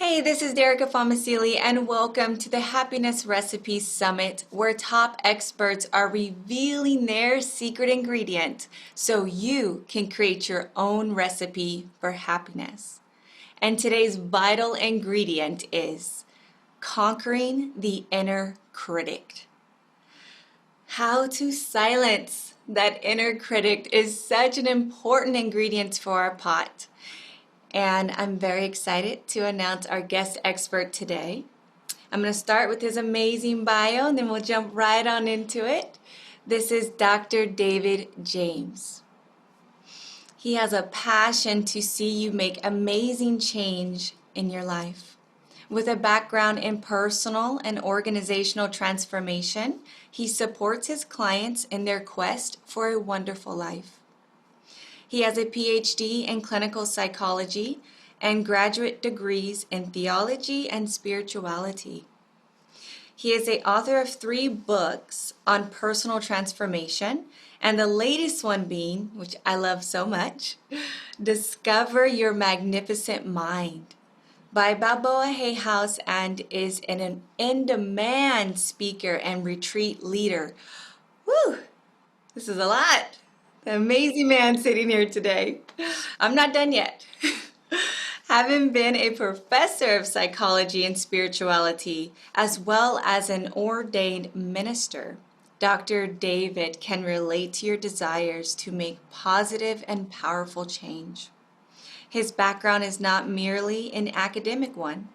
Hey, this is Derica Fomasili, and welcome to the Happiness Recipe Summit, where top experts are revealing their secret ingredient so you can create your own recipe for happiness. And today's vital ingredient is conquering the inner critic. How to silence that inner critic is such an important ingredient for our pot. And I'm very excited to announce our guest expert today. I'm going to start with his amazing bio and then we'll jump right on into it. This is Dr. David James. He has a passion to see you make amazing change in your life. With a background in personal and organizational transformation, he supports his clients in their quest for a wonderful life. He has a PhD in clinical psychology and graduate degrees in theology and spirituality. He is the author of 3 books on personal transformation, and the latest one being, which I love so much, Discover Your Magnificent Mind by Balboa Hay House, and is an in-demand speaker and retreat leader. Woo! This is a lot. The amazing man sitting here today. I'm not done yet. Having been a professor of psychology and spirituality, as well as an ordained minister, Dr. David can relate to your desires to make positive and powerful change. His background is not merely an academic one.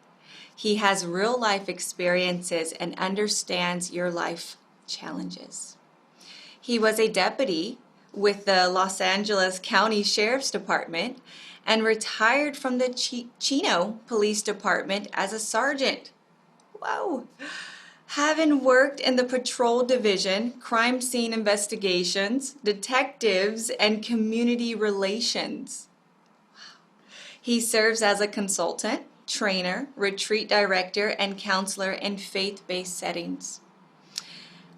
He has real life experiences and understands your life challenges. He was a deputy with the Los Angeles County Sheriff's Department and retired from the Chino Police Department as a sergeant. Whoa! Having worked in the patrol division, crime scene investigations, detectives, and community relations. He serves as a consultant, trainer, retreat director, and counselor in faith-based settings.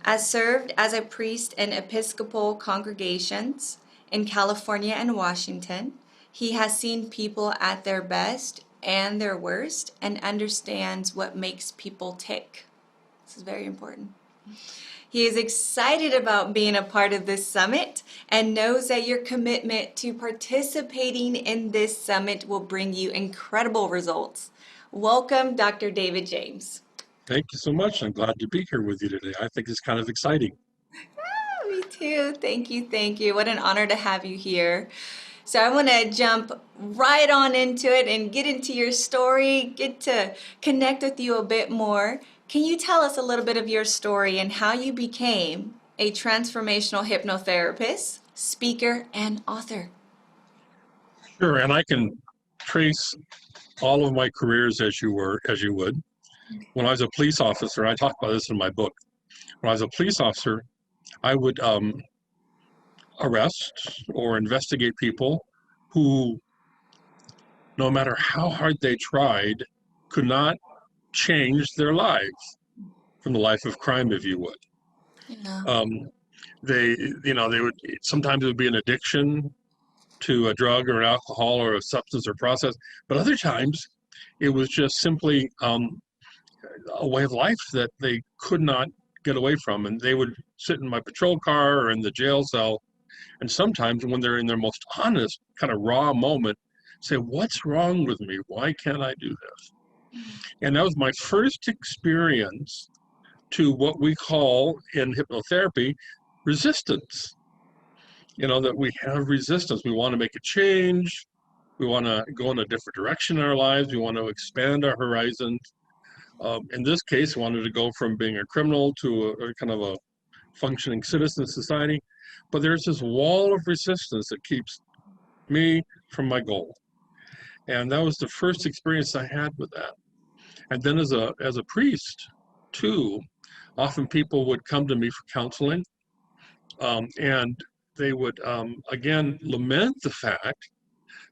Has served as a priest in Episcopal congregations in California and Washington. He has seen people at their best and their worst and understands what makes people tick. This is very important. He is excited about being a part of this summit and knows that your commitment to participating in this summit will bring you incredible results. Welcome, Dr. David James. Thank you so much. I'm glad to be here with you today. I think it's kind of exciting. Me too. Thank you. Thank you. What an honor to have you here. So I want to jump right on into it and get into your story, get to connect with you a bit more. Can you tell us a little bit of your story and how you became a transformational hypnotherapist, speaker, and author? Sure, and I can trace all of my careers as you would. When I was a police officer, I talk about this in my book. When I was a police officer, I would arrest or investigate people who, no matter how hard they tried, could not change their lives from the life of crime, if you would. Yeah. They would, sometimes it would be an addiction to a drug or alcohol or a substance or process, but other times it was just simply a way of life that they could not get away from. And they would sit in my patrol car or in the jail cell, and sometimes when they're in their most honest, kind of raw moment, say, what's wrong with me? Why can't I do this? And that was my first experience to what we call in hypnotherapy resistance. That we have resistance. We want to make a change. We want to go in a different direction in our lives. We want to expand our horizons. In this case, we wanted to go from being a criminal to a kind of a functioning citizen society. But there's this wall of resistance that keeps me from my goal. And that was the first experience I had with that. And then as a priest, too, often people would come to me for counseling. And they would, again, lament the fact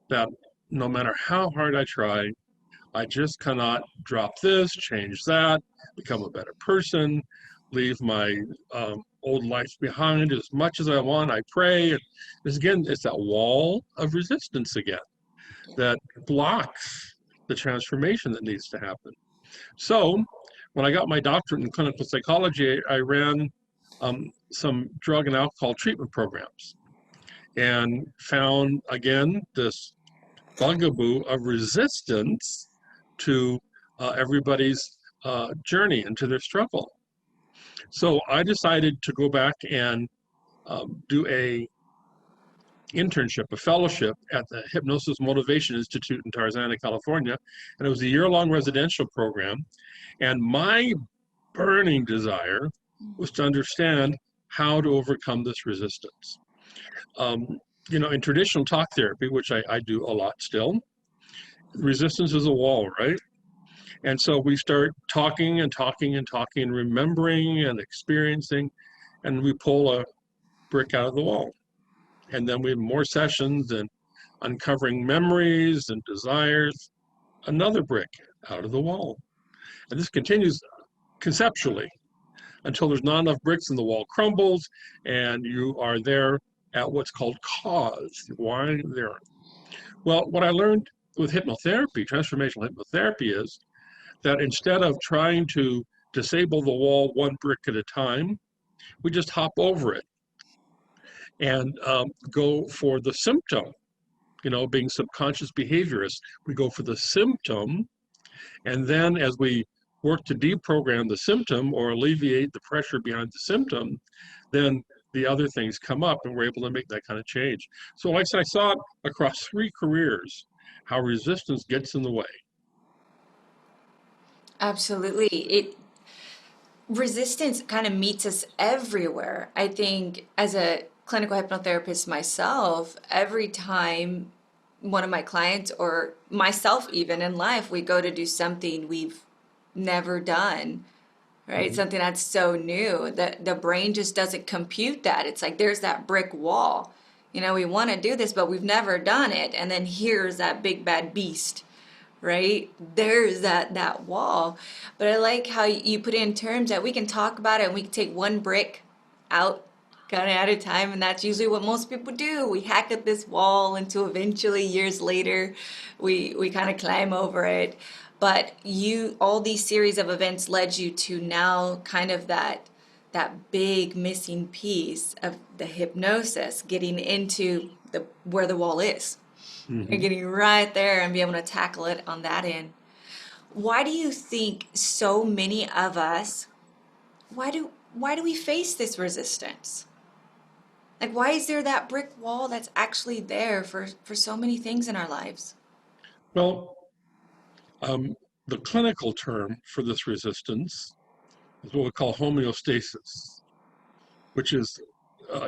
that no matter how hard I try, I just cannot drop this, change that, become a better person, leave my old life behind as much as I want. I pray. And it's that wall of resistance again that blocks the transformation that needs to happen. So when I got my doctorate in clinical psychology, I ran some drug and alcohol treatment programs and found, again, this bugaboo of resistance to everybody's journey and to their struggle. So I decided to go back and do a internship, a fellowship at the Hypnosis Motivation Institute in Tarzana, California. And it was a year-long residential program. And my burning desire was to understand how to overcome this resistance. In traditional talk therapy, which I do a lot still, resistance is a wall, right? And so we start talking and talking and talking, remembering and experiencing, and we pull a brick out of the wall. And then we have more sessions and uncovering memories and desires, another brick out of the wall. And this continues conceptually until there's not enough bricks and the wall crumbles and you are there at what's called cause. Why there? Well, what I learned with hypnotherapy, transformational hypnotherapy, is that instead of trying to disable the wall one brick at a time, we just hop over it and go for the symptom. Being subconscious behaviorists, we go for the symptom. And then as we work to deprogram the symptom or alleviate the pressure behind the symptom, then the other things come up and we're able to make that kind of change. So like I said, I saw it across 3 careers, how resistance gets in the way. Absolutely. Resistance kind of meets us everywhere. I think as a clinical hypnotherapist myself, every time one of my clients or myself even in life, we go to do something we've never done, right? Mm-hmm. Something that's so new that the brain just doesn't compute that. It's like there's that brick wall. We want to do this, but we've never done it. And then here's that big bad beast, right? There's that wall. But I like how you put it in terms that we can talk about it and we can take one brick out kind of at a time, and that's usually what most people do. We hack at this wall until eventually years later we kind of climb over it. But all these series of events led you to now kind of that big missing piece of the hypnosis, getting into where the wall is and Mm-hmm. getting right there and be able to tackle it on that end. Why do you think so many of us, why do we face this resistance? Like, why is there that brick wall that's actually there for so many things in our lives? Well, the clinical term for this resistance is what we call homeostasis, which is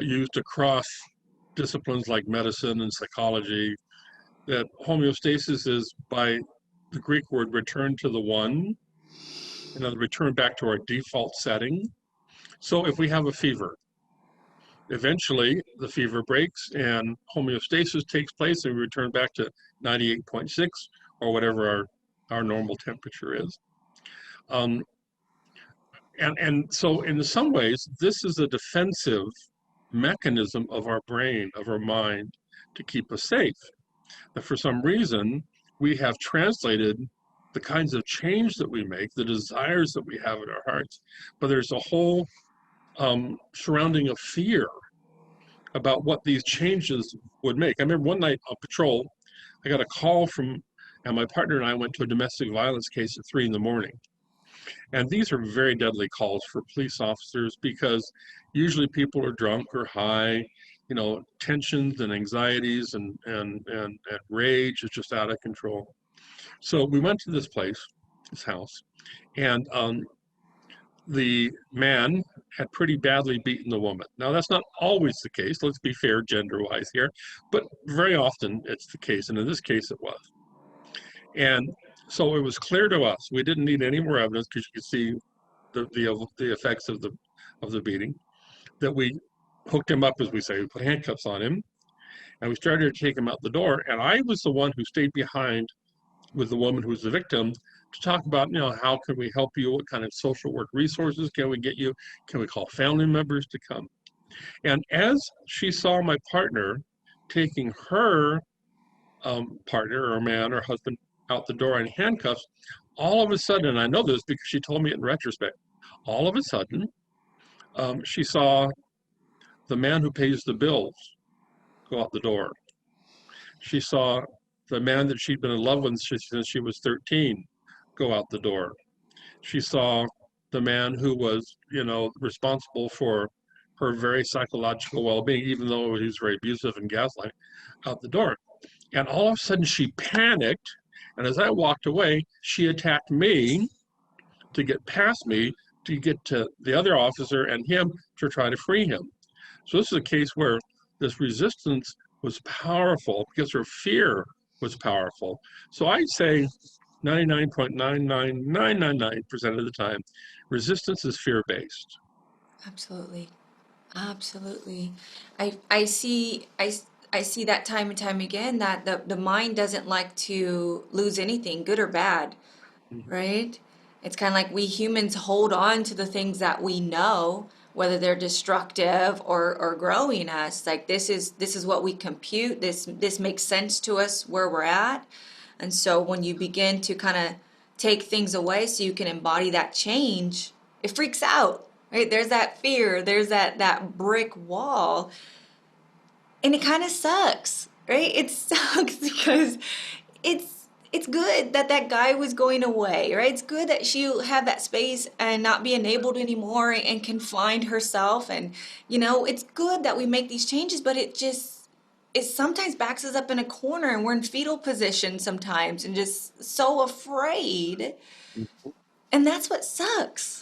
used across disciplines like medicine and psychology. That homeostasis is by the Greek word return to the one, return back to our default setting. So if we have a fever, eventually the fever breaks and homeostasis takes place and we return back to 98.6 or whatever our normal temperature is. And so in some ways, this is a defensive mechanism of our brain, of our mind, to keep us safe. That for some reason, we have translated the kinds of change that we make, the desires that we have in our hearts, but there's a whole surrounding of fear about what these changes would make. I remember one night on patrol, I got a call and my partner and I went to a domestic violence case at 3 a.m. And these are very deadly calls for police officers because usually people are drunk or high, tensions and anxieties and rage is just out of control. So we went to this house, and the man had pretty badly beaten the woman. Now, that's not always the case. Let's be fair gender-wise here, but very often it's the case, and in this case it was. And so it was clear to us, we didn't need any more evidence because you could see the effects of the beating, that we hooked him up, as we say. We put handcuffs on him, and we started to take him out the door. And I was the one who stayed behind with the woman who was the victim to talk about, how can we help you? What kind of social work resources can we get you? Can we call family members to come? And as she saw my partner taking her partner or man or husband out the door in handcuffs, all of a sudden, and I know this because she told me it in retrospect, all of a sudden, she saw the man who pays the bills go out the door. She saw the man that she'd been in love with since she was 13 go out the door. She saw the man who was, responsible for her very psychological well-being, even though he was very abusive and gaslighting, out the door. And all of a sudden she panicked. And as I walked away, she attacked me to get past me, to get to the other officer and him to try to free him. So this is a case where this resistance was powerful because her fear was powerful. So I'd say 99.99999% of the time, resistance is fear-based. Absolutely. Absolutely. I see that time and time again that the mind doesn't like to lose anything, good or bad, Mhm. right? It's kind of like we humans hold on to the things that we know, whether they're destructive or growing us. Like this is what we compute. This makes sense to us where we're at. And so when you begin to kind of take things away so you can embody that change, it freaks out. Right? There's that fear, there's that brick wall, and it kind of sucks, right? It sucks because it's good that that guy was going away, right? It's good that she had that space and not be enabled anymore and can find herself. And it's good that we make these changes, but it sometimes backs us up in a corner and we're in fetal position sometimes and just so afraid. And that's what sucks.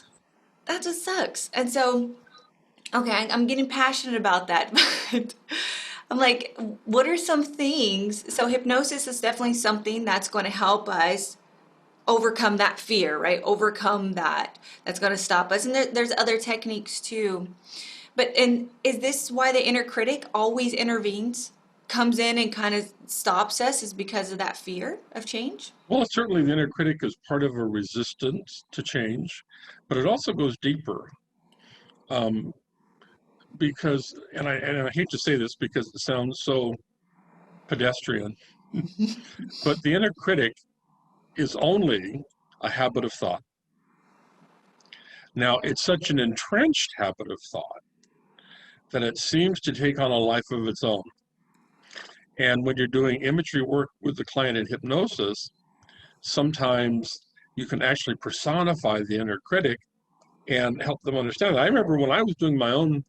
That's what sucks. And so, okay, I'm getting passionate about that, but I'm like, what are some things? So hypnosis is definitely something that's going to help us overcome that fear, right? Overcome that. That's going to stop us. And there's other techniques too. And is this why the inner critic always intervenes, comes in and kind of stops us, is because of that fear of change? Well, certainly the inner critic is part of a resistance to change, but it also goes deeper. Um, because, and I hate to say this because it sounds so pedestrian, but the inner critic is only a habit of thought. Now, it's such an entrenched habit of thought that it seems to take on a life of its own. And when you're doing imagery work with the client in hypnosis, sometimes you can actually personify the inner critic and help them understand. I remember when I was doing my own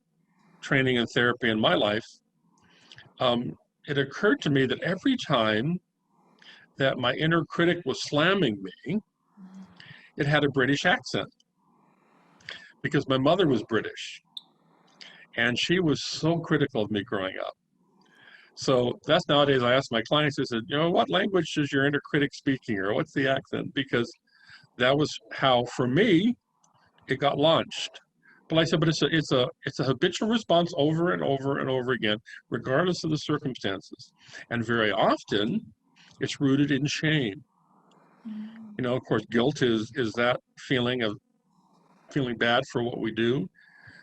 training and therapy in my life, um, it occurred to me that every time that my inner critic was slamming me, it had a British accent because my mother was British and she was so critical of me growing up. So that's nowadays I ask my clients, I said, what language is your inner critic speaking or what's the accent? Because that was how, for me, it got launched. But like I said, but it's a habitual response over and over and over again, regardless of the circumstances. And very often it's rooted in shame. Of course, guilt is that feeling of feeling bad for what we do.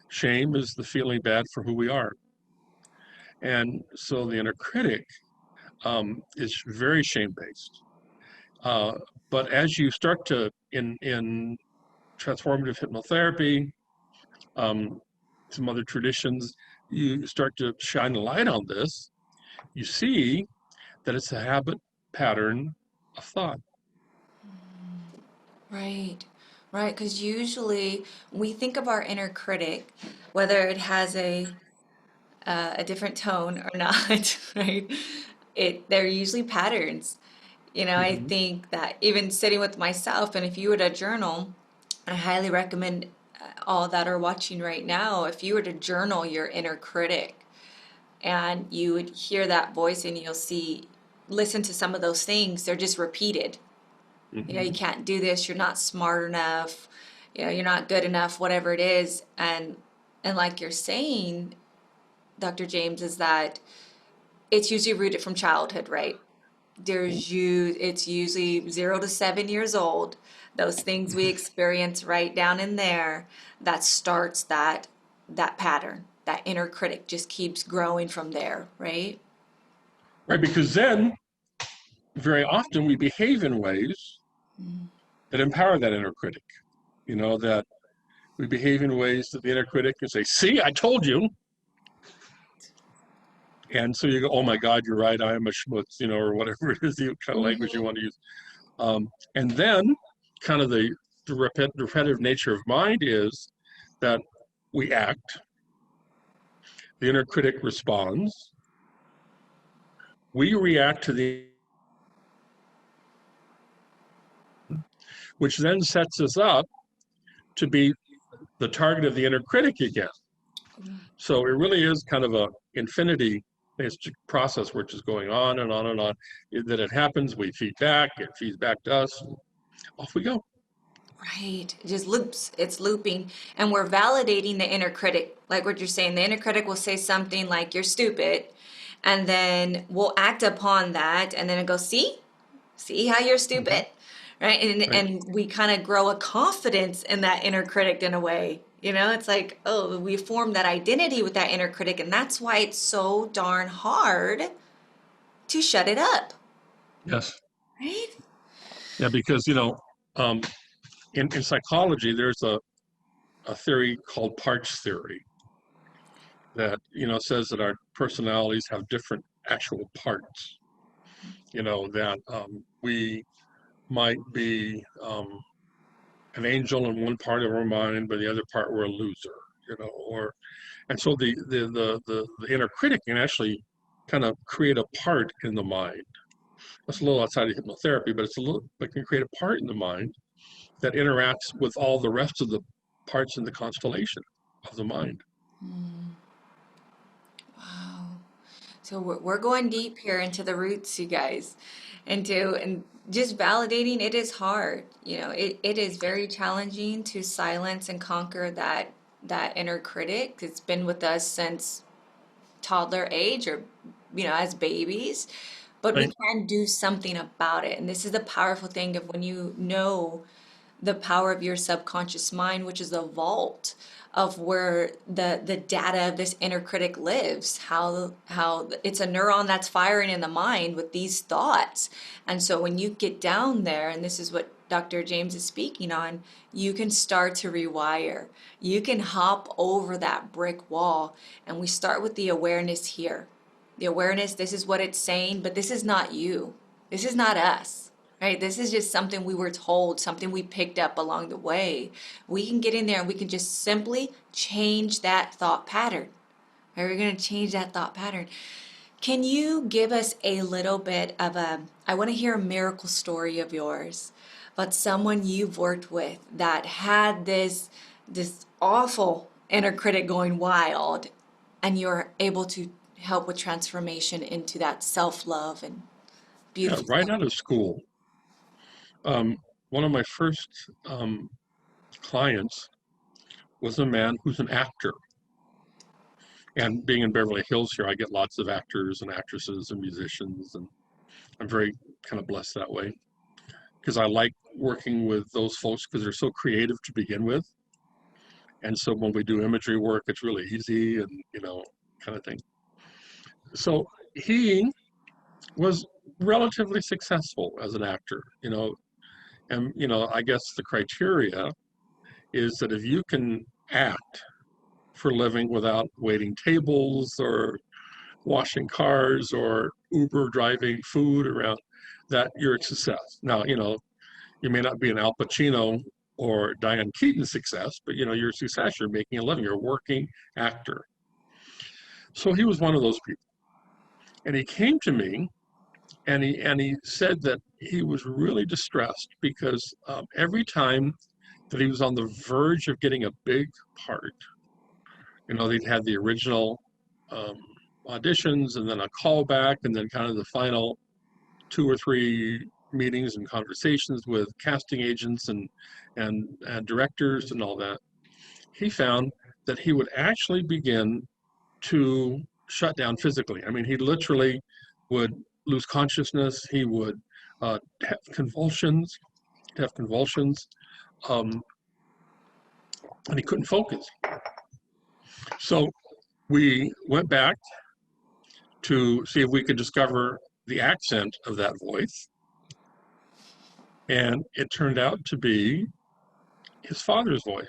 Shame is the feeling bad for who we are. And so the inner critic is very shame based. Uh, but as you start to in transformative hypnotherapy, um, some other traditions, you start to shine a light on this. You see that it's a habit pattern of thought. Right, right. Because usually we think of our inner critic, whether it has a different tone or not, right? They're usually patterns. I Mm-hmm. think that even sitting with myself, and if you were to journal, I highly recommend all that are watching right now, if you were to journal your inner critic and you would hear that voice and listen to some of those things, they're just repeated. You Mm-hmm. can't do this, you're not smart enough, you're not good enough, whatever it is. And like you're saying, Dr. James, is that it's usually rooted from childhood, right? It's usually 0 to 7 years old. Those things we experience right down in there that starts that pattern. That inner critic just keeps growing from there, right? Right, because then very often we behave in ways Mm. that empower that inner critic. That we behave in ways that the inner critic can say, "See, I told you." And so you go, "Oh my God, you're right. I am a schmutz," or whatever it is, the kind of language you Mhm. want to use. And then, kind of the repetitive nature of mind is that we act, the inner critic responds, we react to which then sets us up to be the target of the inner critic again. So it really is kind of a infinity process which is going on and on and on. That it happens, we feed back, it feeds back to us, and off we go. Right. It just loops. It's looping. And we're validating the inner critic. Like what you're saying, the inner critic will say something like, you're stupid. And then we'll act upon that. And then it goes, see how you're Mm-hmm. stupid. Right. And, Right. and we kind of grow a confidence in that inner critic in a way. It's like, oh, we form that identity with that inner critic. And that's why it's so darn hard to shut it up. Yes. Right? Yeah, because um, in psychology, there's a theory called parts theory that says that our personalities have different actual parts. That we might be an angel in one part of our mind, but the other part we're a loser. Or and so the inner critic can actually kind of create a part in the mind. That's a little outside of hypnotherapy, but it can create a part in the mind that interacts with all the rest of the parts in the constellation of the mind. Mm, wow. So we're going deep here into the roots, you guys, and just validating it is hard. It is very challenging to silence and conquer that inner critic. It's been with us since toddler age or as babies, but we Right? can do something about it. And this is the powerful thing of when you know the power of your subconscious mind, which is the vault of where the data of this inner critic lives, how it's a neuron that's firing in the mind with these thoughts. And so when you get down there, and this is what Dr. James is speaking on, you can start to rewire. You can hop over that brick wall, and we start with the awareness here. The awareness, this is what it's saying, but this is not you. This is not us. Right? This is just something we were told, something we picked up along the way. We can get in there and we can just simply change that thought pattern. Right? We're going to change that thought pattern. Can you give us a little bit of I want to hear a miracle story of yours about someone you've worked with that had this awful inner critic going wild, and you're able to help with transformation into that self-love and Yeah, beautiful right self. out of school. Um, One of my first clients was a man who's an actor. And being in Beverly Hills here, I get lots of actors and actresses and musicians, and I'm very kind of blessed that way because I like working with those folks because they're so creative to begin with. And so when we do imagery work, it's really easy and, kind of thing. So he was relatively successful as an actor, and, I guess the criteria is that if you can act for a living without waiting tables or washing cars or Uber driving food around, that you're a success. Now, you may not be an Al Pacino or Diane Keaton success, but you're a success. You're making a living. You're a working actor. So he was one of those people, and he came to me and he said that he was really distressed because every time that he was on the verge of getting a big part, they'd had the original um, auditions and then a callback and then kind of the final two or three meetings and conversations with casting agents and directors and all that. He found that he would actually begin to shut down physically. I mean, he literally would lose consciousness. He would have convulsions, um, and he couldn't focus. So we went back to see if we could discover the accent of that voice. And it turned out to be his father's voice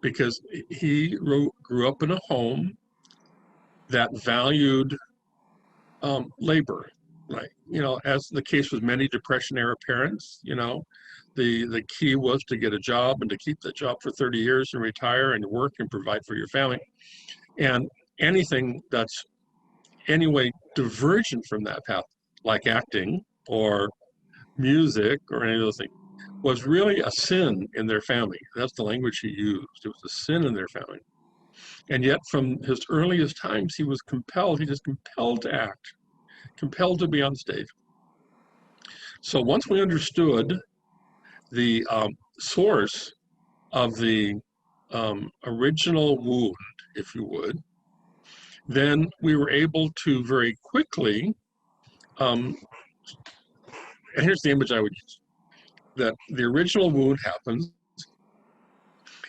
because he grew up in a home that valued labor. Like, as the case with many Depression era parents, the key was to get a job and to keep the job for 30 years and retire and work and provide for your family. And anything that's anyway divergent from that path, like acting or music or any of those things, was really a sin in their family. That's the language he used. It was a sin in their family. And yet, from his earliest times, he was just compelled to act, compelled to be on stage. So once we understood the source of the original wound, if you would, then we were able to very quickly, and here's the image I would use, that the original wound happens,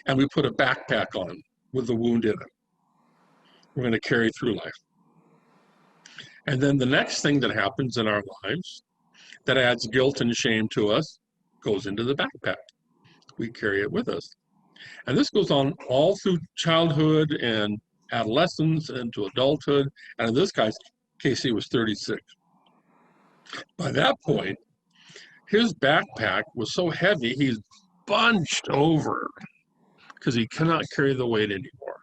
and we put a backpack on with the wound in it. We're going to carry through life. And then the next thing that happens in our lives that adds guilt and shame to us goes into the backpack. We carry it with us. And this goes on all through childhood and adolescence and to adulthood. And in this guy's case, he was 36. By that point, his backpack was so heavy, he's bunched over because he cannot carry the weight anymore.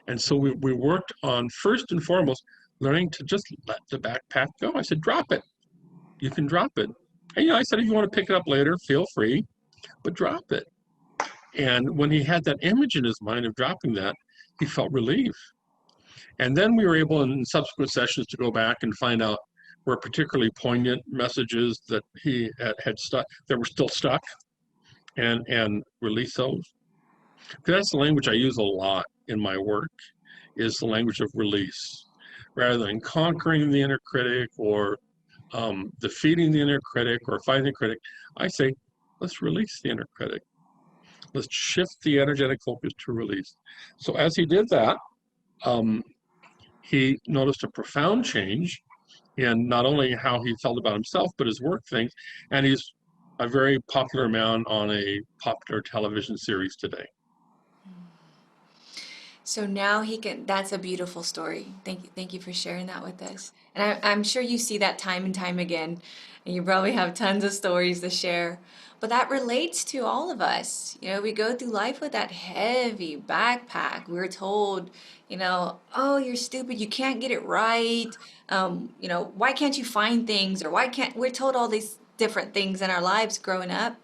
And so we worked on, first and foremost, learning to just let the backpack go. I said, drop it. You can drop it. And I said, if you want to pick it up later, feel free, but drop it. And when he had that image in his mind of dropping that, he felt relief. And then we were able in subsequent sessions to go back and find out where particularly poignant messages that he had stuck, that were still stuck, and release those. That's the language I use a lot in my work, is the language of release. Rather than conquering the inner critic or defeating the inner critic or fighting the critic, I say, let's release the inner critic. Let's shift the energetic focus to release. So as he did that, he noticed a profound change in not only how he felt about himself, but his work things. And he's a very popular man on a popular television series today. So now he can, that's a beautiful story. Thank you for sharing that with us. And I'm sure you see that time and time again, and you probably have tons of stories to share. But that relates to all of us. We go through life with that heavy backpack. We're told, oh, you're stupid, you can't get it right. Why can't you find things? Or we're told all these different things in our lives growing up,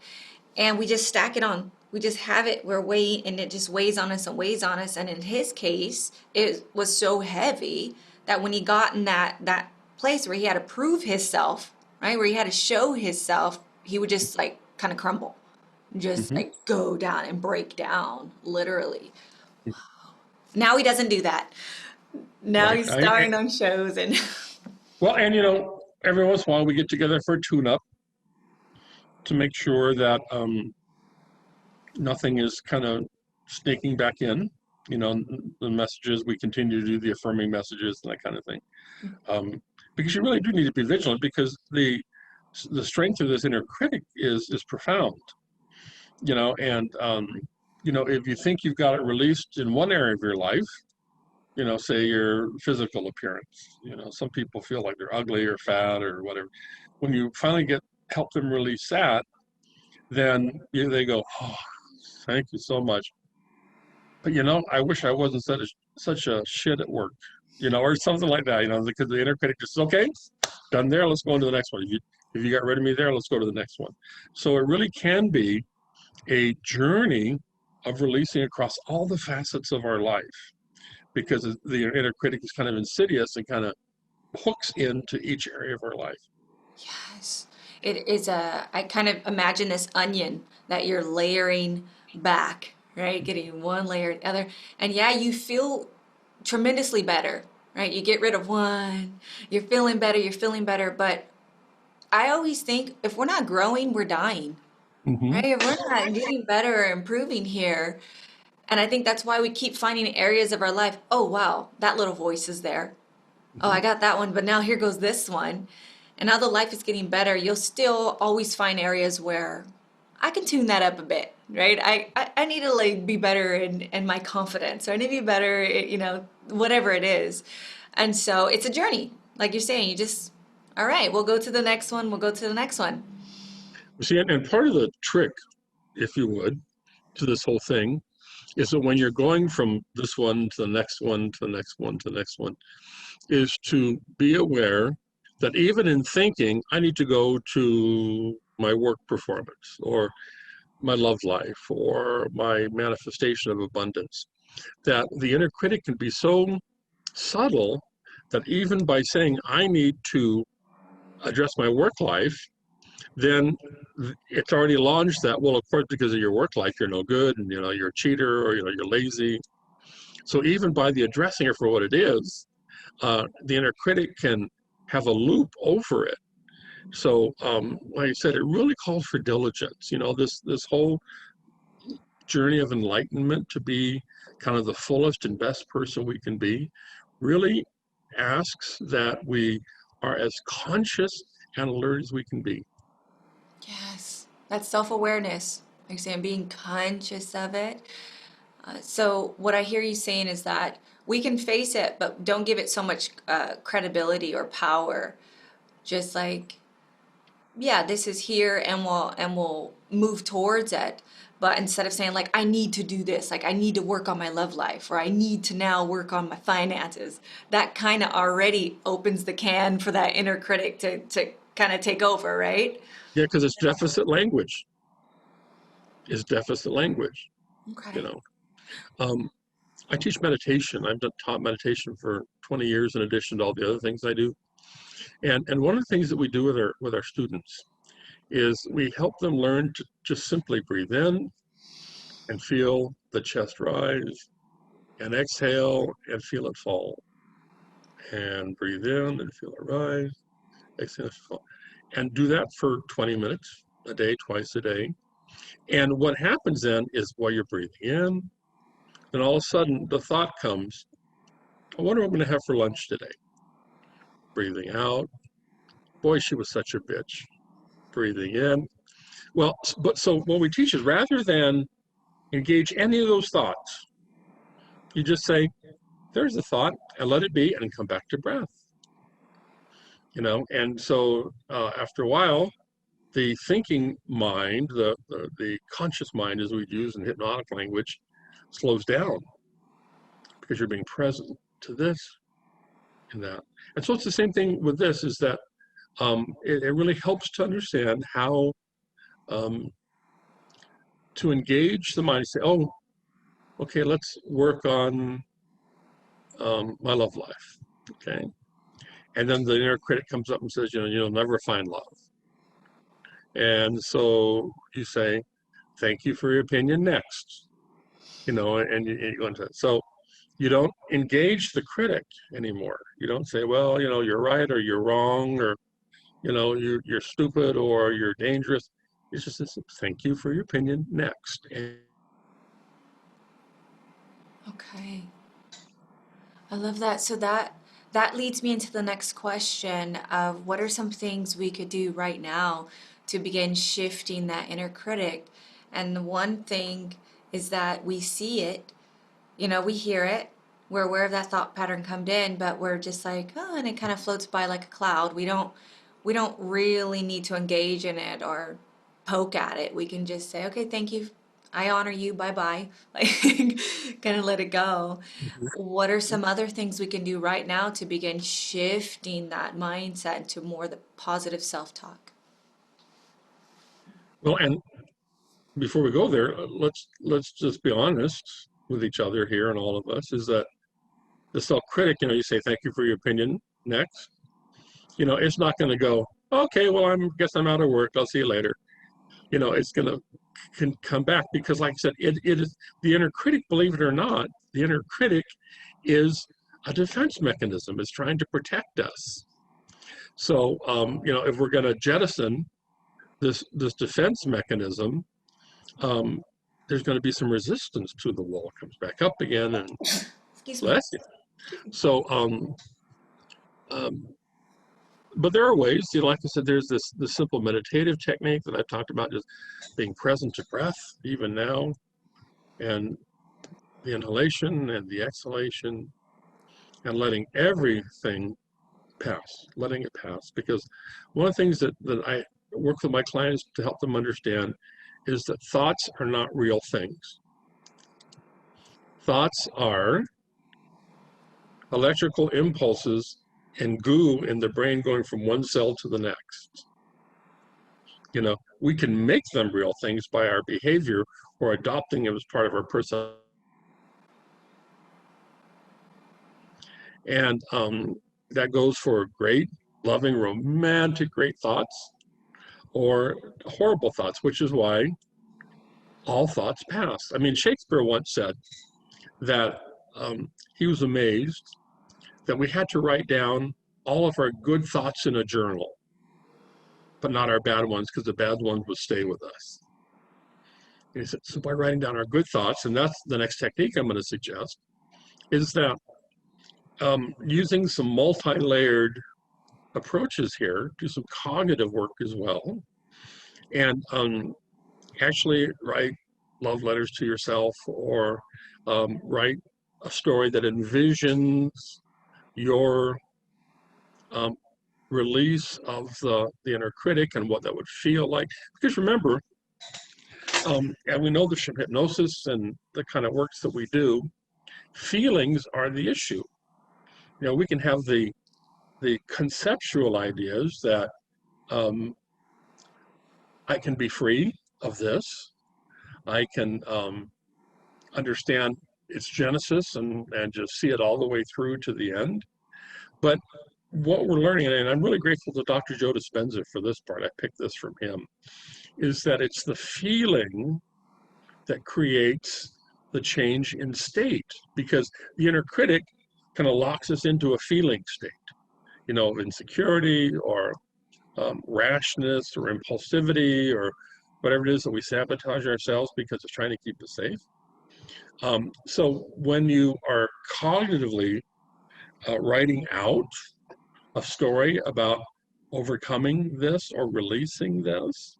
and we just stack it on. We just have it, we're weighing, and it just weighs on us and weighs on us. And in his case, it was so heavy that when he got in that place where he had to prove himself, right, where he had to show himself, he would just like kind of crumble, just Mm-hmm. like go down and break down, literally. Now he doesn't do that. Now Right. he's starring on shows and Well, and every once in a while we get together for a tune-up to make sure that nothing is kind of sneaking back in. The messages, we continue to do the affirming messages and that kind of thing. Because you really do need to be vigilant, because the strength of this inner critic is profound. And if you think you've got it released in one area of your life, say your physical appearance, some people feel like they're ugly or fat or whatever. When you finally help them release that, then they go, oh, thank you so much. But I wish I wasn't such a shit at work, or something like that, because the inner critic just says, okay, done there, let's go on to the next one. If you got rid of me there, let's go to the next one. So it really can be a journey of releasing across all the facets of our life, because the inner critic is kind of insidious and kind of hooks into each area of our life. yes. It is I kind of imagine this onion that you're layering back, right? Getting one layer, the other. And yeah, you feel tremendously better, right? You get rid of one, you're feeling better. But I always think if we're not growing, we're dying, Mm-hmm. right? If we're not getting better or improving here. And I think that's why we keep finding areas of our life, oh, wow, that little voice is there. Oh, I Mhm. got that one, but now here goes this one. And now the life is getting better, you'll still always find areas where I can tune that up a bit, right? I need to like be better in my confidence, or I need to be better, whatever it is. And so it's a journey. Like you're saying, you just, all right, we'll go to the next one, we'll go to the next one. See, and part of the trick, if you would, to this whole thing is that when you're going from this one to the next one to the next one to the next one, is to be aware that even in thinking, I need to go to my work performance or my love life or my manifestation of abundance, that the inner critic can be so subtle that even by saying, I need to address my work life, then it's already launched that, well, of course, because of your work life, you're no good and, you're a cheater or, you're lazy. So even by the addressing it for what it is, the inner critic can have a loop over it. So, like I said, it really calls for diligence. This whole journey of enlightenment to be kind of the fullest and best person we can be really asks that we are as conscious and alert as we can be. Yes, that's self-awareness. Like you're saying, being conscious of it. So what I hear you saying is that we can face it, but don't give it so much credibility or power. Just like, yeah, this is here, and we'll move towards it. But instead of saying like, I need to do this, like I need to work on my love life, or I need to now work on my finances, that kind of already opens the can for that inner critic to kind of take over, right? Yeah, because it's deficit language. Is deficit language. You Okay. know, um, I teach meditation. Taught meditation for 20 years in addition to all the other things I do. And one of the things that we do with our students is we help them learn to just simply breathe in and feel the chest rise and exhale and feel it fall and breathe in and feel it rise, exhale and fall. And do that for 20 minutes a day, twice a day. And what happens then is while you're breathing in, then all of a sudden the thought comes, I wonder what I'm going to have for lunch today. Breathing out, boy, she was such a bitch. Breathing in. Well, but so what we teach is rather than engage any of those thoughts, you just say, there's a thought and let it be and come back to breath. And so after a while, the thinking mind, the conscious mind, as we use in hypnotic language, slows down because you're being present to this and that. And so it's the same thing with this, is that it really helps to understand how um, to engage the mind. Say, oh, okay, let's work on my love life. Okay. And then the inner critic comes up and says, you'll never find love. And so you say, thank you for your opinion, next. And you go into it. So you don't engage the critic anymore. You don't say, well, you're right or you're wrong, or, you're stupid or you're dangerous. It's just this, thank you for your opinion, next. And Okay. I love that. So that leads me into the next question of what are some things we could do right now to begin shifting that inner critic? And the one thing is that we see it, we hear it, we're aware of that thought pattern come in, but we're just like, oh, and it kind of floats by like a cloud. We don't really need to engage in it or poke at it. We can just say, okay, thank you. I honor you. Bye bye. Like, kind of let it go. What are some other things we can do right now to begin shifting that mindset into more the positive self-talk? well, and before we go there, let's just be honest with each other here and all of us, is that the self-critic, you say, thank you for your opinion, next. It's not going to go, okay, well, guess I'm out of work. I'll see you later. It's going to can come back because, like I said, it is the inner critic, believe it or not, the inner critic is a defense mechanism. It's trying to protect us. So, if we're going to jettison this defense mechanism, um, there's going to be some resistance to the wall. It comes back up again and Excuse me. bless you. So, um, but there are ways, like I said, there's this simple meditative technique that I talked about, just being present to breath, even now, and the inhalation and the exhalation, and letting everything pass, letting it pass. Because one of the things that I work with my clients to help them understand is that thoughts are not real things. Thoughts are electrical impulses and goo in the brain going from one cell to the next. We can make them real things by our behavior or adopting them as part of our personality. And that goes for great, loving, romantic, great thoughts or horrible thoughts, which is why all thoughts pass. I mean, Shakespeare once said that he was amazed that we had to write down all of our good thoughts in a journal, but not our bad ones, because the bad ones would stay with us. And he said, so by writing down our good thoughts, and that's the next technique I'm going to suggest, is that using some multi-layered approaches here, do some cognitive work as well, and actually write love letters to yourself, or write a story that envisions your release of the inner critic and what that would feel like. Because remember, and we know this from hypnosis and the kind of works that we do, feelings are the issue. We can have the conceptual ideas that I can be free of this. I can understand its genesis and just see it all the way through to the end. But what we're learning, and I'm really grateful to Dr. Joe Dispenza for this part, I picked this from him, is that it's the feeling that creates the change in state, because the inner critic kind of locks us into a feeling state, of insecurity or rashness or impulsivity or whatever it is that we sabotage ourselves because it's trying to keep us safe. So when you are cognitively writing out a story about overcoming this or releasing this,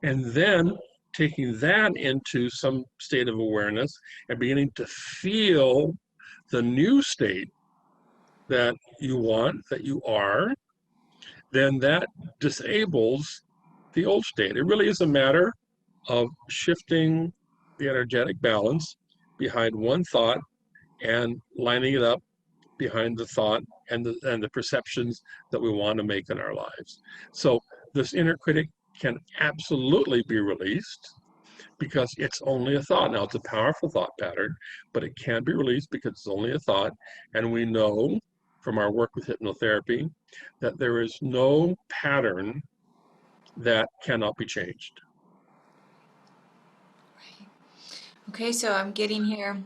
and then taking that into some state of awareness and beginning to feel the new state that you want, that you are, then that disables the old state. It really is a matter of shifting the energetic balance behind one thought and lining it up behind the thought and the perceptions that we want to make in our lives. So this inner critic can absolutely be released because it's only a thought. Now, it's a powerful thought pattern, but it can be released because it's only a thought. And we know from our work with hypnotherapy that there is no pattern that cannot be changed. Okay, so I'm getting here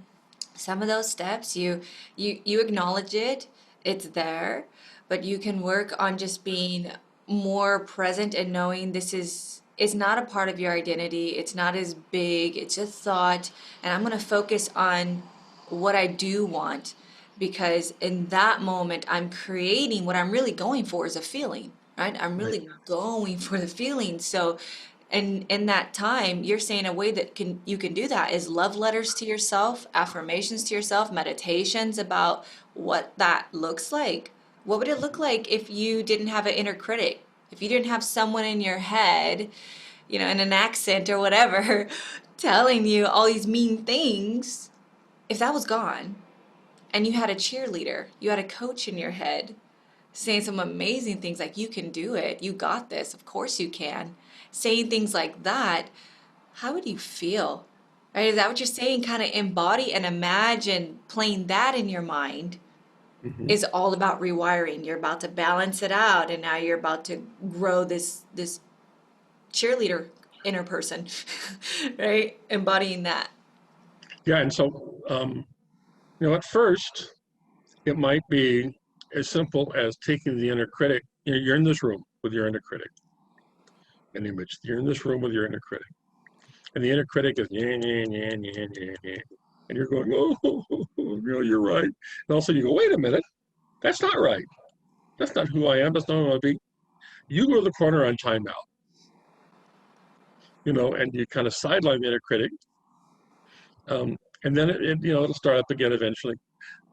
some of those steps. You acknowledge it, it's there, but you can work on just being more present and knowing this is not a part of your identity. It's not as big. It's a thought, and I'm going to focus on what I do want, because in that moment I'm creating what I'm really going for is a feeling, right? I'm Right. really going for the feeling. So and in that time, you're saying a way that you can do that is love letters to yourself, affirmations to yourself, meditations about what that looks like. What would it look like if you didn't have an inner critic? If you didn't have someone in your head, in an accent or whatever, telling you all these mean things, if that was gone and you had a cheerleader, you had a coach in your head saying some amazing things like, you can do it, you got this, of course you can, saying things like that, how would you feel? Right? Is that what you're saying? Kind of embody and imagine playing that in your mind Mm-hmm. is all about rewiring. You're about to balance it out, and now you're about to grow this cheerleader inner person, right? Embodying that. Yeah, and so at first it might be as simple as taking the inner critic. You're in this room with your inner critic, an image. You're in this room with your inner critic, and the inner critic is yeah, yeah, yeah, yeah, yeah, yeah. And you're going, oh, you're right. And all of a sudden you go, wait a minute, that's not right. That's not who I am. That's not who I want to be. You go to the corner on timeout, and you kind of sideline the inner critic, and then it'll start up again eventually.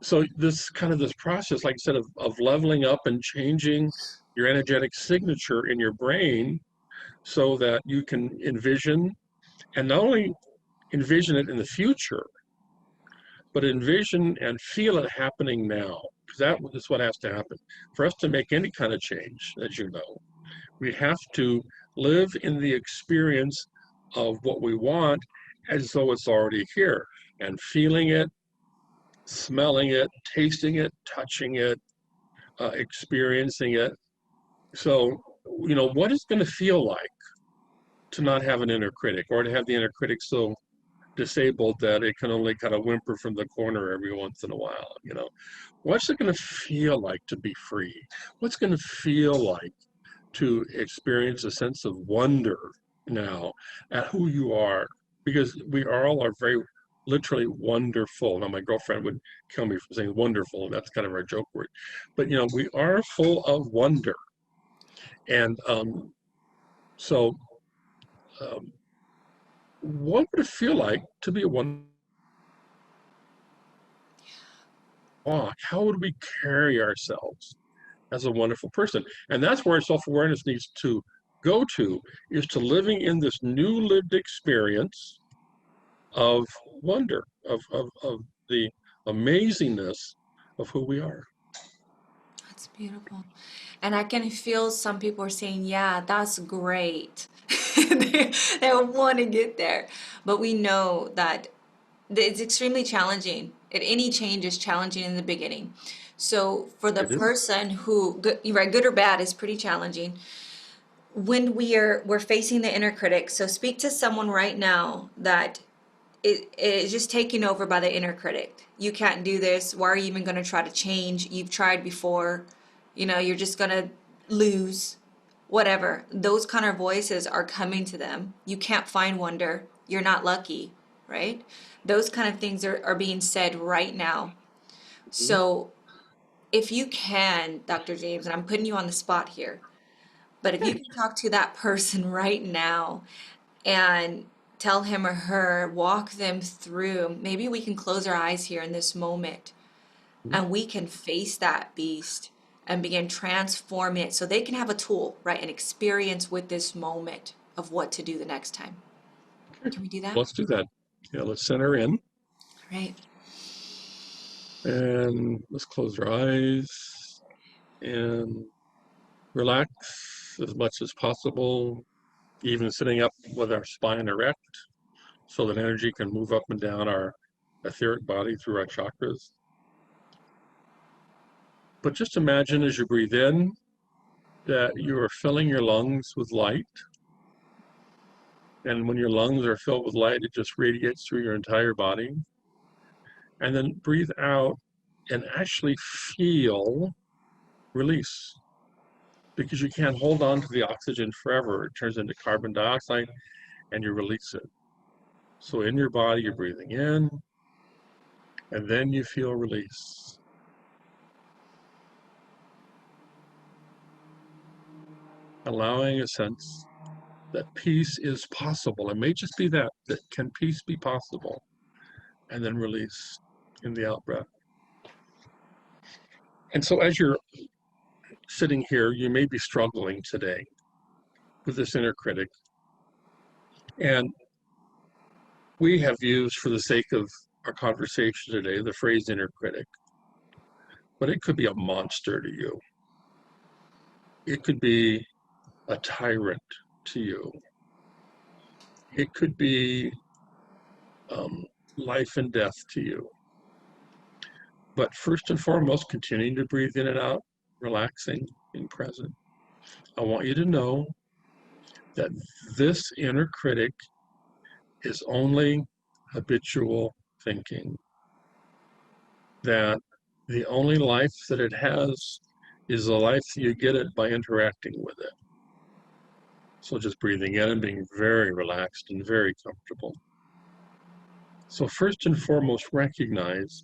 So this process, like I said, of leveling up and changing your energetic signature in your brain so that you can envision, and not only envision it in the future, but envision and feel it happening now. Because that is what has to happen. For us to make any kind of change, as you know, we have to live in the experience of what we want as though it's already here, and feeling it, smelling it, tasting it, touching it, experiencing it. So, what is going to feel like to not have an inner critic, or to have the inner critic so disabled that it can only kind of whimper from the corner every once in a while? What's it going to feel like to be free? What's going to feel like to experience a sense of wonder now at who you are? Because we all are very literally wonderful. Now, my girlfriend would kill me for saying wonderful. That's kind of our joke word. But, we are full of wonder. And so, um, what would it feel like to be a wonderful walk? How would we carry ourselves as a wonderful person? And that's where self-awareness needs to go to, is to living in this new lived experience of wonder, of the amazingness of who we are. That's beautiful. And I can feel some people are saying, yeah, that's great. They want to get there. But we know that it's extremely challenging. Any change is challenging in the beginning. So for the It is. person who, right, good or bad is pretty challenging. When we're facing the inner critic, so speak to someone right now that it is just taken over by the inner critic. You can't do this. Why are you even going to try to change? You've tried before. You're just going to lose. Whatever. Those kind of voices are coming to them. You can't find wonder. You're not lucky, right? Those kind of things are being said right now. So if you can, Dr. James, and I'm putting you on the spot here, but if you Okay. can talk to that person right now and tell him or her, walk them through. Maybe we can close our eyes here in this moment and we can face that beast and begin transforming it so they can have a tool, right? An experience with this moment of what to do the next time. Okay. Can we do that? Let's do that. Yeah, let's center in, Right. and let's close our eyes and relax as much as possible, even sitting up with our spine erect so that energy can move up and down our etheric body through our chakras. But just imagine as you breathe in that you are filling your lungs with light. And when your lungs are filled with light, it just radiates through your entire body. And then breathe out and actually feel release, because you can't hold on to the oxygen forever. It turns into carbon dioxide and you release it. So in your body, you're breathing in, and then you feel release, allowing a sense that peace is possible. It may just be that can peace be possible? And then release in the out breath. And so as you're sitting here, you may be struggling today with this inner critic. And we have used, for the sake of our conversation today, the phrase inner critic, but it could be a monster to you. It could be a tyrant to you. It could be um, life and death to you. But first and foremost, continuing to breathe in and out, relaxing, being present. I want you to know that this inner critic is only habitual thinking, that the only life that it has is the life that you get it by interacting with it. So just breathing in and being very relaxed and very comfortable. So first and foremost, recognize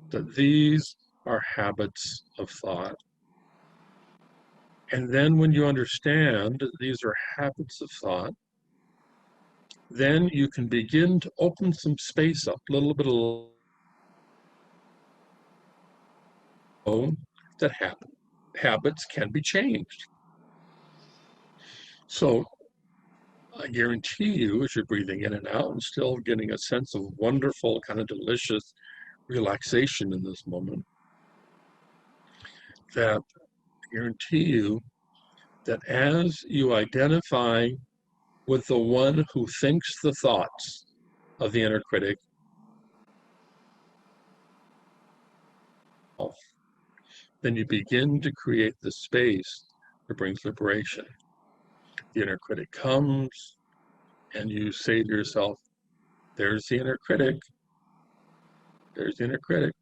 that these are habits of thought. And then when you understand that these are habits of thought, then you can begin to open some space up, a little bit alone, that habits can be changed. So I guarantee you, as you're breathing in and out and still getting a sense of wonderful, kind of delicious relaxation in this moment, that I guarantee you that as you identify with the one who thinks the thoughts of the inner critic, then you begin to create the space that brings liberation. The inner critic comes, and you say to yourself, there's the inner critic, there's the inner critic.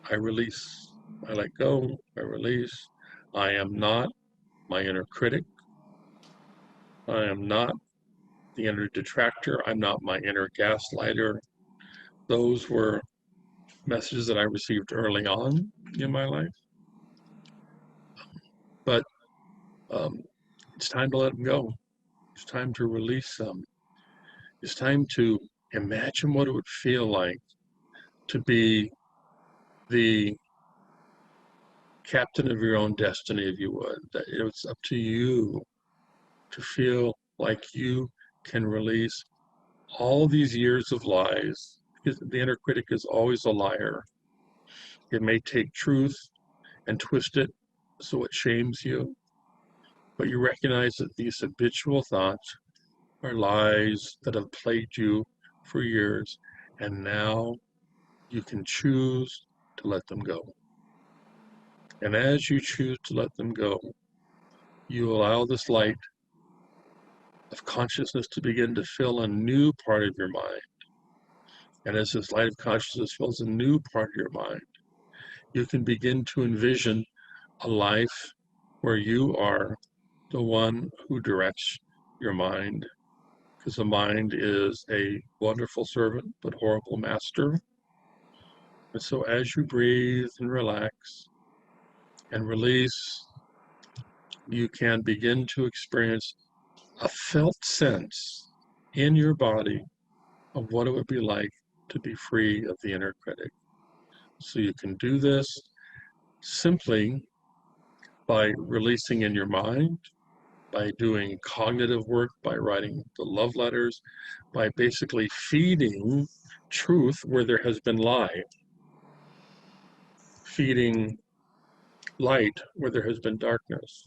I release, I let go, I release. I am not my inner critic. I am not the inner detractor. I'm not my inner gaslighter. Those were messages that I received early on in my life. But um, it's time to let them go. It's time to release them. It's time to imagine what it would feel like to be the captain of your own destiny, if you would. That it's up to you to feel like you can release all these years of lies. Because the inner critic is always a liar. It may take truth and twist it so it shames you, but you recognize that these habitual thoughts are lies that have plagued you for years, and now you can choose to let them go. And as you choose to let them go, you allow this light of consciousness to begin to fill a new part of your mind. And as this light of consciousness fills a new part of your mind, you can begin to envision a life where you are the one who directs your mind. Because the mind is a wonderful servant, but horrible master. And so as you breathe and relax and release, you can begin to experience a felt sense in your body of what it would be like to be free of the inner critic. So you can do this simply by releasing in your mind, by doing cognitive work, by writing the love letters, by basically feeding truth where there has been lie, feeding light where there has been darkness.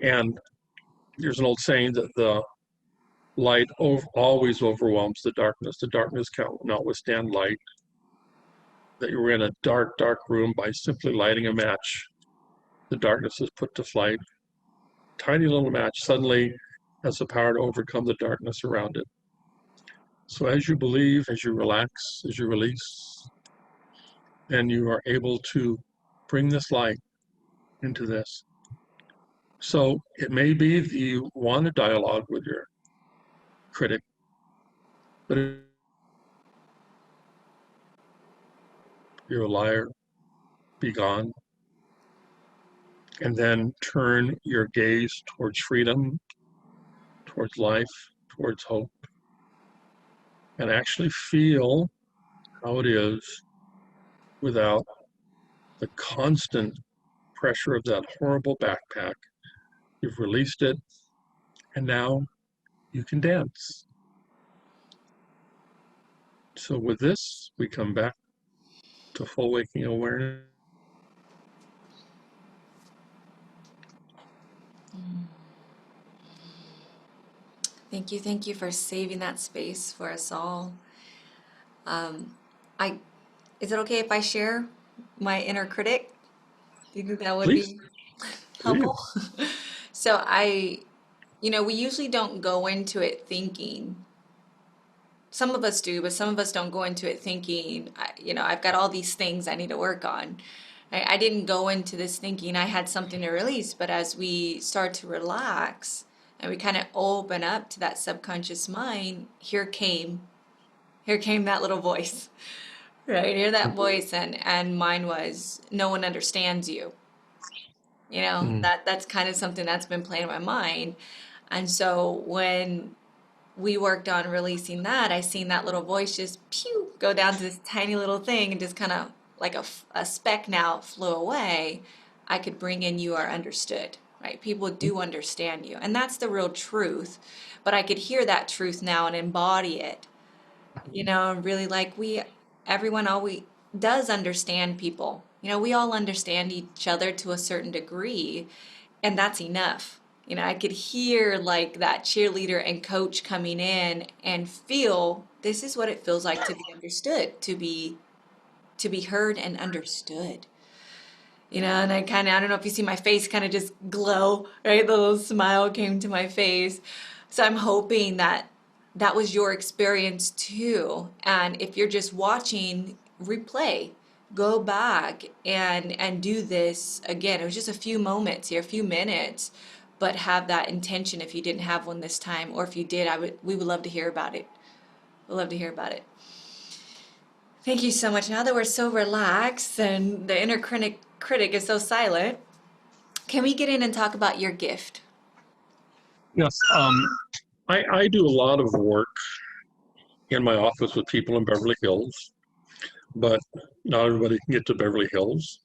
And there's an old saying that the light always overwhelms the darkness. The darkness cannot withstand light. That you were in a dark, dark room by simply lighting a match. The darkness is put to flight. Tiny little match suddenly has the power to overcome the darkness around it. So as you believe, as you relax, as you release, then you are able to bring this light into this. So it may be that you want a dialogue with your critic, but if you're a liar, be gone. And then turn your gaze towards freedom, towards life, towards hope, and actually feel how it is without the constant pressure of that horrible backpack. You've released it, and now you can dance. So with this, we come back to full waking awareness. Thank you for saving that space for us all. I Is it okay if I share my inner critic? Do you think that would Please, be please. helpful? So we usually don't go into it thinking. Some of us do, but some of us don't go into it thinking, I've got all these things I need to work on. I didn't go into this thinking I had something to release, but as we start to relax and we kind of open up to that subconscious mind, here came that little voice, right? Hear that voice, and mine was, no one understands you. Mm. That's kind of something that's been playing in my mind. And so when we worked on releasing that, I seen that little voice just pew go down to this tiny little thing and just kind of like a speck now flew away. I could bring in you are understood, right? People do understand you. And that's the real truth. But I could hear that truth now and embody it, and really like everyone always does understand people. We all understand each other to a certain degree, and that's enough. I could hear like that cheerleader and coach coming in and feel this is what it feels like to be understood, to be heard and understood. And I don't know if you see my face kind of just glow, right? The little smile came to my face. So I'm hoping that that was your experience too. And if you're just watching, replay, go back and do this again. It was just a few moments here, a few minutes, but have that intention if you didn't have one this time, or if you did, we would love to hear about it. We'd love to hear about it. Thank you so much. Now that we're so relaxed and the inner critic is so silent, can we get in and talk about your gift? Yes. I do a lot of work in my office with people in Beverly Hills, but not everybody can get to Beverly Hills.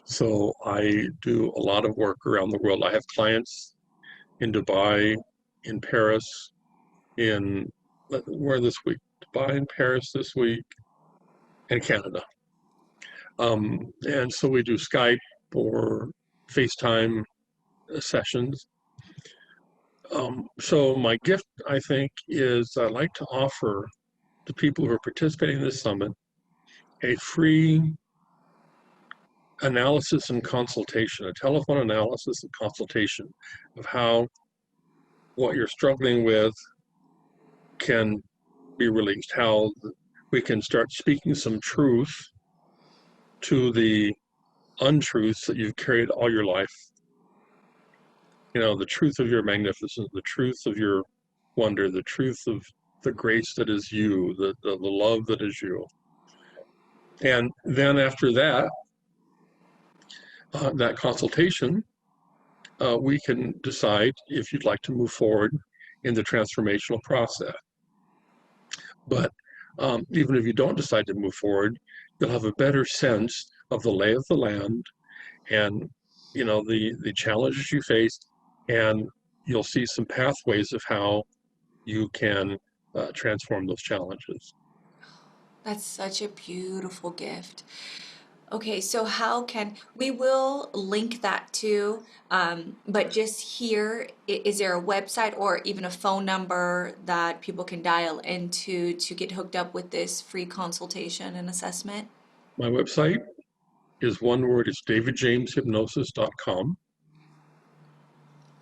So I do a lot of work around the world. I have clients in Dubai, in Paris, in where this week? Dubai and Paris this week, and Canada. And so we do Skype or FaceTime sessions. So my gift, I think, is I like to offer to people who are participating in this summit a free analysis and consultation, a telephone analysis and consultation of how what you're struggling with can be released, how we can start speaking some truth to the untruths that you've carried all your life. The truth of your magnificence, the truth of your wonder, the truth of the grace that is you, the love that is you. And then after that, that consultation, we can decide if you'd like to move forward in the transformational process. But even if you don't decide to move forward, you'll have a better sense of the lay of the land and the challenges you face, and you'll see some pathways of how you can transform those challenges. That's such a beautiful gift. Okay, so how can we will link that too, but just here, is there a website or even a phone number that people can dial into to get hooked up with this free consultation and assessment? My website is one word, it's davidjameshypnosis.com,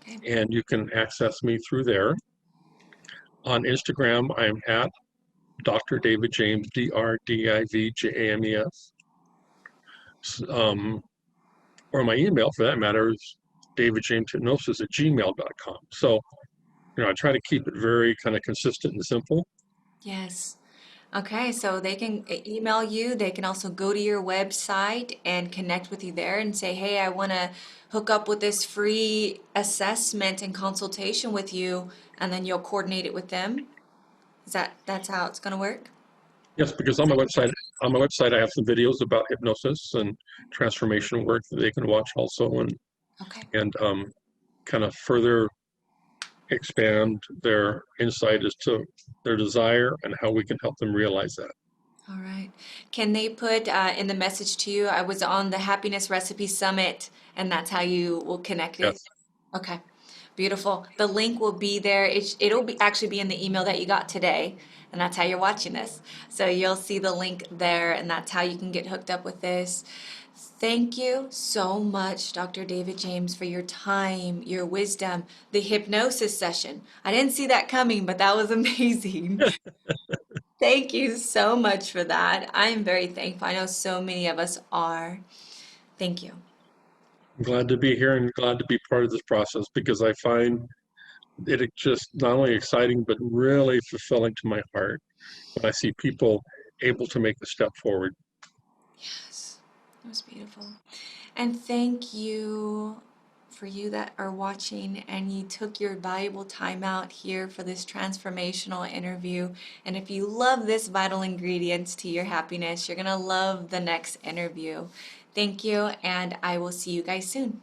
Okay. and you can access me through there. On Instagram, I'm at Dr. David James, DrDivJames. Um, or my email for that matter is davidjameshypnosis@gmail.com. So, I try to keep it very kind of consistent and simple. Yes. Okay, so they can email you. They can also go to your website and connect with you there and say, "Hey, I want to hook up with this free assessment and consultation with you," and then you'll coordinate it with them. That's how it's going to work? Yes, because on my website I have some videos about hypnosis and transformation work that they can watch also, Okay. and kind of further expand their insight as to their desire and how we can help them realize that. All right. Can they put in the message to you, I was on the Happiness Recipe Summit, and that's how you will connect it? Yes. Okay. Beautiful. The link will be there. It'll be actually be in the email that you got today, and that's how you're watching this. So you'll see the link there, and that's how you can get hooked up with this. Thank you so much, Dr. David James, for your time, your wisdom, the hypnosis session. I didn't see that coming, but that was amazing. Thank you so much for that. I am very thankful. I know so many of us are. Thank you. I'm glad to be here and glad to be part of this process because I find it just not only exciting but really fulfilling to my heart when I see people able to make the step forward. Yes, that was beautiful. And thank you. for you that are watching and you took your valuable time out here for this transformational interview. And if you love this vital ingredients to your happiness, you're going to love the next interview. Thank you, and I will see you guys soon.